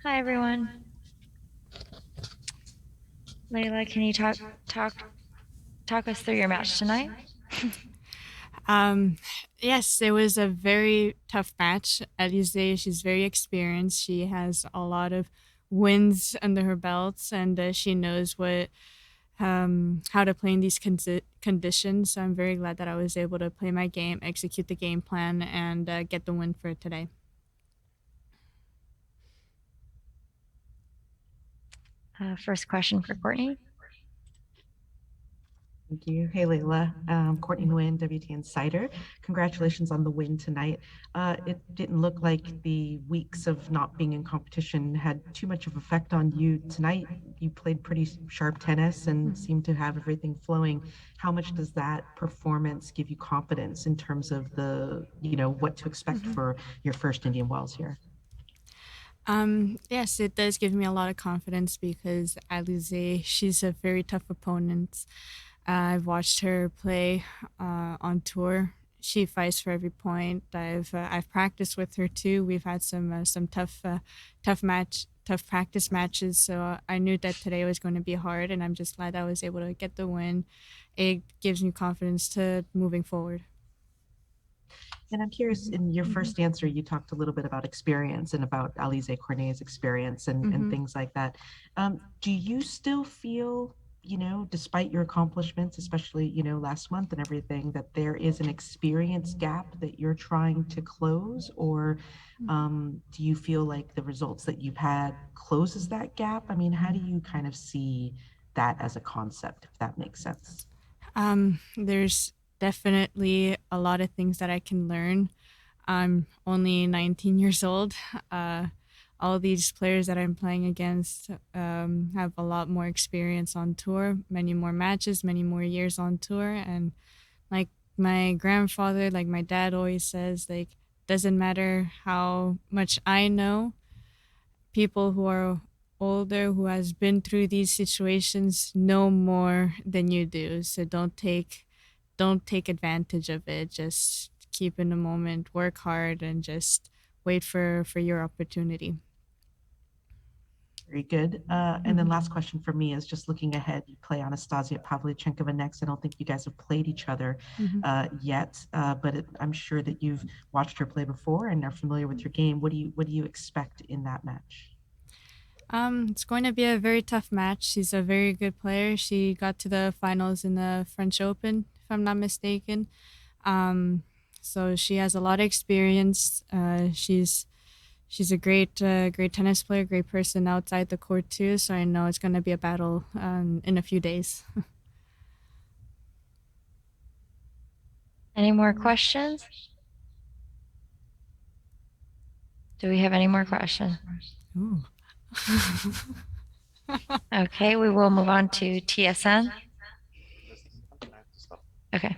Hi everyone. Leylah, can you talk talk us through your match tonight? Um, yes, it was a very tough match. Alizé, she's very experienced. She has a lot of wins under her belts, and she knows what how to play in these conditions. So I'm very glad that I was able to play my game, execute the game plan, and get the win for today. First question for Courtney. Thank you. Hey, Leylah. Courtney Nguyen, WT Insider. Congratulations on the win tonight. It didn't look like the weeks of not being in competition had too much of effect on you tonight. You played pretty sharp tennis and seemed to have everything flowing. How much does that performance give you confidence in terms of what to expect for your first Indian Wells here? Yes, it does give me a lot of confidence because Alizé, she's a very tough opponent. I've watched her play on tour. She fights for every point. I've practiced with her too. We've had some tough practice matches. So I knew that today was going to be hard, and I'm just glad I was able to get the win. It gives me confidence to moving forward. And I'm curious, in your first answer, you talked a little bit about experience and about Alizé Cornet's experience and Mm-hmm. things like that. Do you still feel, despite your accomplishments, especially, last month and everything, that there is an experience gap that you're trying to close? Or do you feel like the results that you've had closes that gap? I mean, how do you kind of see that as a concept, if that makes sense? There's definitely a lot of things that I can learn. I'm only 19 years old. Uh, all these players that I'm playing against have a lot more experience on tour, many more matches, many more years on tour. And like my grandfather, like my dad always says, like, doesn't matter how much I know, people who are older who has been through these situations know more than you do. So don't take advantage of it. Just keep in the moment, work hard, and just wait for your opportunity. Very good. And then Mhm. last question for me is just looking ahead. You play Anastasia Pavlyuchenkova next. I don't think you guys have played each other Mhm. yet, but I'm sure that you've watched her play before and are familiar with your game. What do you expect in that match? It's going to be a very tough match. She's a very good player. She got to the finals in the French Open, if I'm not mistaken. Um, so she has a lot of experience. She's a great tennis player, great person outside the court too. So I know it's going to be a battle in a few days. Any more questions? Do we have any more questions? Ooh. Okay, we will move on to TSN. Okay.